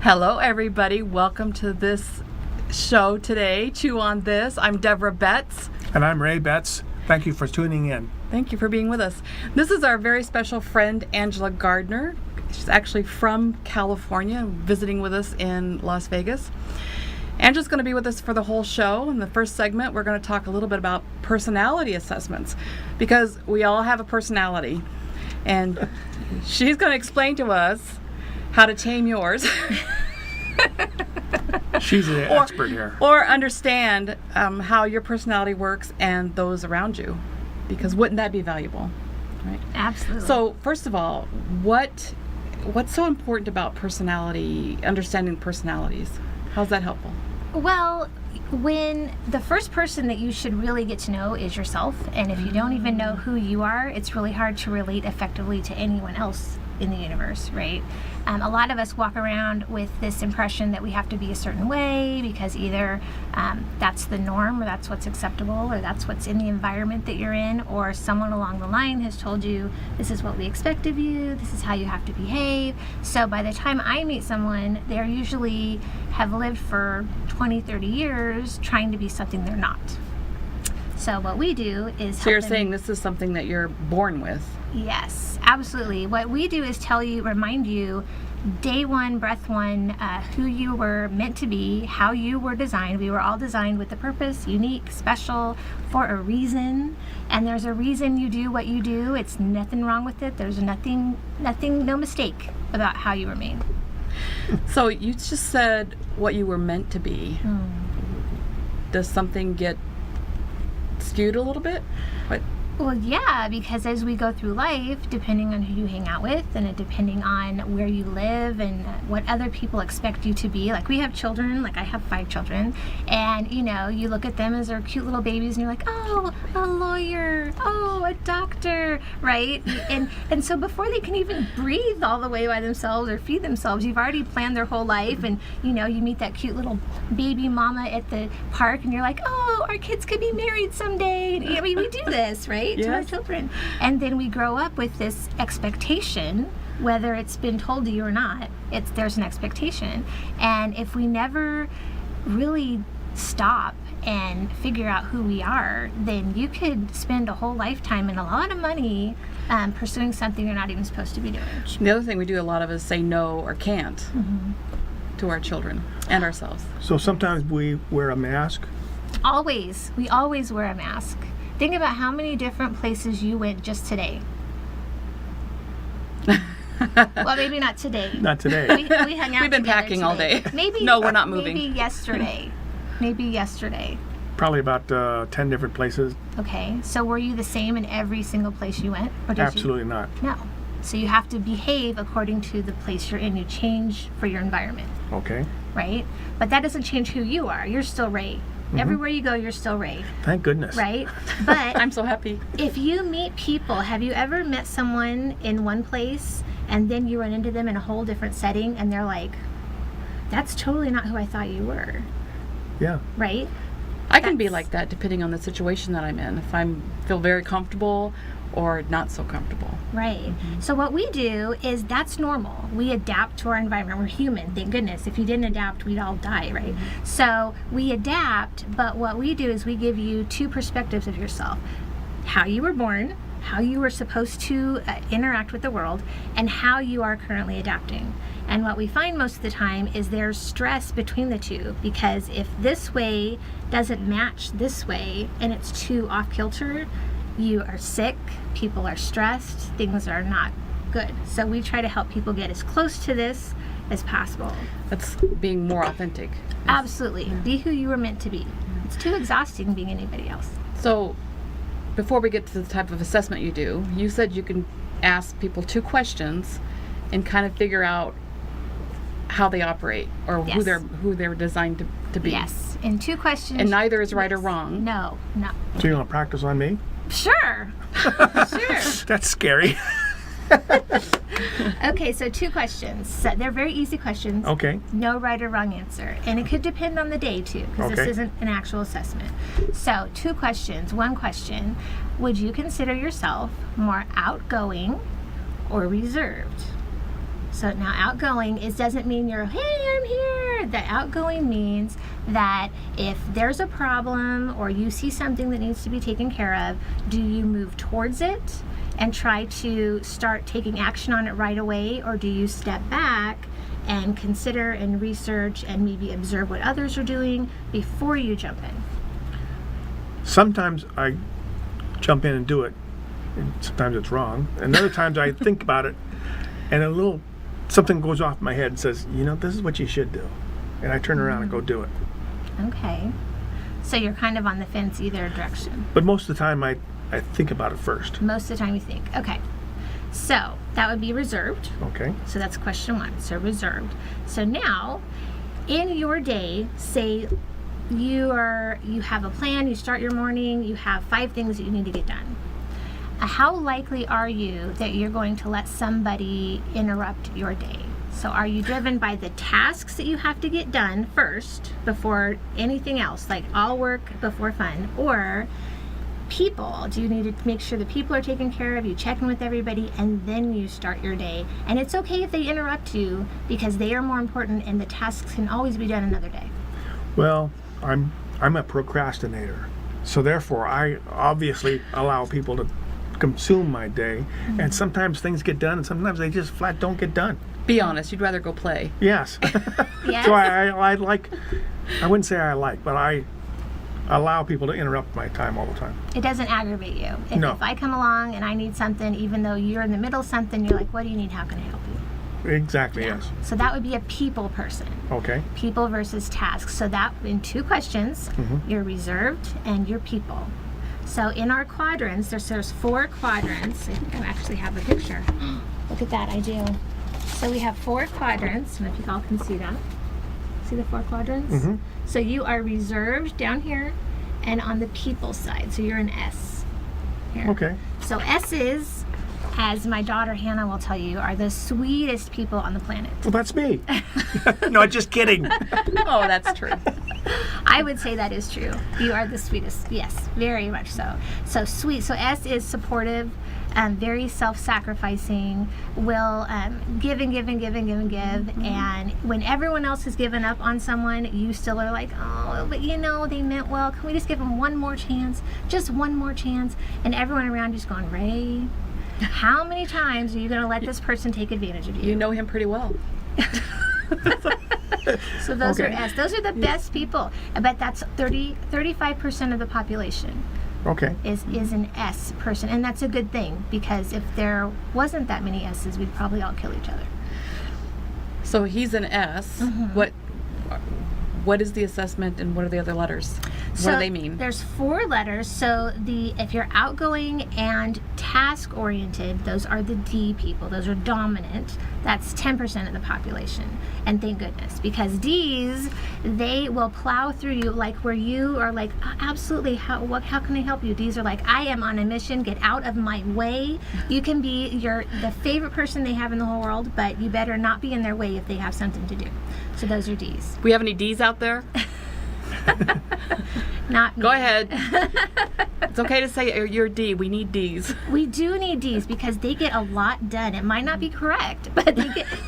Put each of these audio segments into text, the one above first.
Hello, everybody. Welcome to this show today, Chew on This. I'm Deborah Betts. And I'm Ray Betts. Thank you for tuning in. Thank you for being with us. This is our very special friend, Angela Gardner. She's actually from California, visiting with us in Las Vegas. Angela's going to be with us for the whole show. In the first segment, we're going to talk a little bit about personality assessments, because we all have a personality. And she's going to explain to us how to tame yours. She's the expert here. Or understand how your personality works and those around you, because wouldn't that be valuable, right? Absolutely. So first of all, what's so important about personality, understanding personalities? How's that helpful? Well, when the first person that you should really get to know is yourself, and if you don't even know who you are, it's really hard to relate effectively to anyone else in the universe, right? A lot of us walk around with this impression that we have to be a certain way because either that's the norm, or that's what's acceptable, or that's what's in the environment that you're in, or someone along the line has told you this is what we expect of you, this is how you have to behave. So by the time I meet someone, they're usually have lived for 20, 30 years trying to be something they're not. So what we do is So you're saying this is something that you're born with? Yes, absolutely. What we do is remind you, day one, breath one, who you were meant to be, how you were designed. We were all designed with a purpose, unique, special, for a reason. And there's a reason you do what you do. It's nothing wrong with it. There's nothing, no mistake about how you were made. So you just said what you were meant to be. Does something get skewed a little bit? What? Well, yeah, because as we go through life, depending on who you hang out with and depending on where you live and what other people expect you to be, like we have children, like I have 5 children, and you look at them as they're cute little babies and you're like, oh, a lawyer, oh, a doctor, right? And so before they can even breathe all the way by themselves or feed themselves, you've already planned their whole life, and you meet that cute little baby mama at the park and you're like, oh, our kids could be married someday. I mean, we do this, right? Yes. To our children. And then we grow up with this expectation, whether it's been told to you or not, there's an expectation. And if we never really stop and figure out who we are, then you could spend a whole lifetime and a lot of money pursuing something you're not even supposed to be doing. The other thing we do a lot of is say no or can't to our children and ourselves. So sometimes we wear a mask. Always. We always wear a mask. Think about how many different places you went just today. Well, maybe not today. Not today. We hung out. We've been together packing all today. day. Maybe. No, we're not moving. Maybe yesterday. Probably about 10 different places. Okay. So were you the same in every single place you went? Or did Absolutely not. No. So you have to behave according to the place you're in. You change for your environment. Okay. Right? But that doesn't change who you are. You're still Ray. Everywhere you go, you're still Ray. Thank goodness. Right? But I'm so happy. if you meet people, have you ever met someone in one place and then you run into them in a whole different setting and they're like, that's totally not who I thought you were. Yeah. Right? I can be like that depending on the situation that I'm in. If I feel very comfortable or not so comfortable. Right. So what we do is that's normal. We adapt to our environment. We're human, thank goodness. If you didn't adapt, we'd all die, right? So we adapt, but what we do is we give you 2 perspectives of yourself. How you were born, how you were supposed to interact with the world, and how you are currently adapting. And what we find most of the time is there's stress between the 2, because if this way doesn't match this way and it's too off kilter, you are sick, people are stressed, things are not good. So we try to help people get as close to this as possible. That's being more authentic. Absolutely. Be who you were meant to be. It's too exhausting being anybody else. So before we get to the type of assessment you do, you said you can ask people 2 questions and kind of figure out how they operate or Yes. who they're designed to be. Yes. And 2 questions. And neither is right or wrong. No. So you're going to practice on me? Sure. Sure. That's scary. Okay, so 2 questions. So they're very easy questions. Okay. No right or wrong answer. And it could depend on the day, too, because this Okay. isn't an actual assessment. So 2 questions. 1 question, would you consider yourself more outgoing or reserved? So now outgoing doesn't mean you're, hey, I'm here. The outgoing means that if there's a problem or you see something that needs to be taken care of, do you move towards it and try to start taking action on it right away, or do you step back and consider and research and maybe observe what others are doing before you jump in? Sometimes I jump in and do it, and sometimes it's wrong. And other times I think about it, and something goes off in my head and says, this is what you should do. And I turn around and go do it. Okay. So you're kind of on the fence either direction. But most of the time I think about it first. Most of the time you think. Okay. So that would be reserved. Okay. So that's question 1. So reserved. So now, in your day, say you have a plan, you start your morning, you have 5 things that you need to get done. How likely are you that you're going to let somebody interrupt your day? So are you driven by the tasks that you have to get done first before anything else, like all work before fun, or people? Do you need to make sure the people are taken care of, you check in with everybody, and then you start your day? And it's okay if they interrupt you, because they are more important and the tasks can always be done another day. Well, I'm a procrastinator. So therefore I obviously allow people to consume my day, and sometimes things get done and sometimes they just flat don't get done. Be honest, you'd rather go play. Yes. Yes? So I wouldn't say I like, but I allow people to interrupt my time all the time. It doesn't aggravate you. No. If I come along and I need something, even though you're in the middle of something, you're like, what do you need? How can I help you? Exactly, yes. So that would be a people person. Okay. People versus tasks. So that in 2 questions, you're reserved and you're people. So in our quadrants, there's 4 quadrants. I think I actually have a picture. Look at that, I do. So we have 4 quadrants. I don't know if you all can see that. See the 4 quadrants? So you are reserved down here and on the people side. So you're an S here. Okay. So S's, as my daughter Hannah will tell you, are the sweetest people on the planet. Well, that's me. No, just kidding. Oh, that's true. I would say that is true. You are the sweetest. Yes, very much so. So sweet. So S is supportive, very self-sacrificing, will give and give and give and give and give. And when everyone else has given up on someone, you still are like, oh, but they meant well. Can we just give them one more chance? Just one more chance. And everyone around you's going, Ray, how many times are you going to let this person take advantage of you? You know him pretty well. So those Okay. are S. Those are the best people. I bet that's 35% of the population Okay. is an S person. And that's a good thing, because if there wasn't that many S's, we'd probably all kill each other. So he's an S. What is the assessment and what are the other letters? What do they mean? There's 4 letters. So if you're outgoing and task oriented, those are the D people. Those are dominant. That's 10% of the population. And thank goodness, because D's, they will plow through you, like where you are like, absolutely, how can I help you? D's are like, I am on a mission, get out of my way. You can be the favorite person they have in the whole world, but you better not be in their way if they have something to do. So those are D's. We have any D's out there? Not me. Go ahead. It's okay to say you're D. We need D's. We do need D's because they get a lot done. It might not be correct, but they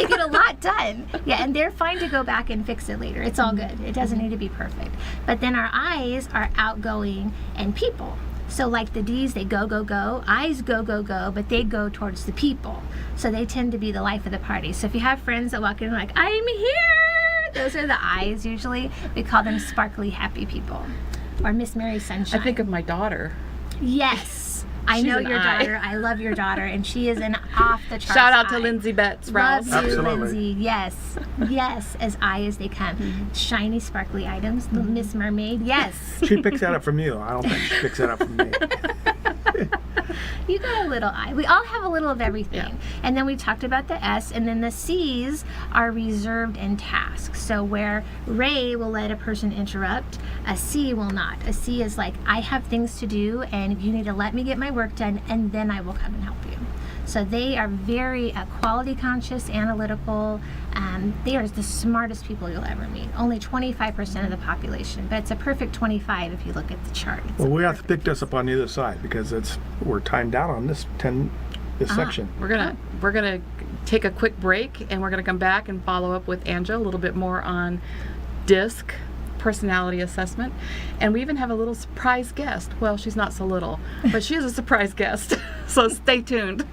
get a lot done. Yeah, and they're fine to go back and fix it later. It's all good. It doesn't need to be perfect. But then our I's are outgoing and people. So like the D's, they go, go, go. I's go, go, go, but they go towards the people. So they tend to be the life of the party. So if you have friends that walk in and are like, I'm here, those are the I's usually. We call them sparkly, happy people. Or Miss Mary Sunshine. I think of my daughter. Yes. I She's know an your I. daughter. I love your daughter, and she is an off the charts. Shout out to I. Lindsay Betts, Love Rouse. you, Absolutely. Lindsay. Yes, yes, as I as they come. Shiny, sparkly items. The Miss Mermaid. Yes. She picks that up from you. I don't think she picks that up from me. You got a little I. We all have a little of everything. Yeah. And then we talked about the S, and then the C's are reserved and tasks. So where Ray will let a person interrupt, a C will not. A C is like, I have things to do, and you need to let me get my work done, and then I will come and help you. So they are very quality conscious, analytical. They are the smartest people you'll ever meet. Only 25% of the population, but it's a perfect 25 if you look at the chart. It's Well, a we have to perfect- pick this up on the other side because we're timed out on this section. We're gonna take a quick break, and we're going to come back and follow up with Anja a little bit more on DISC, personality assessment. And we even have a little surprise guest. Well, she's not so little, but she is a surprise guest. So stay tuned.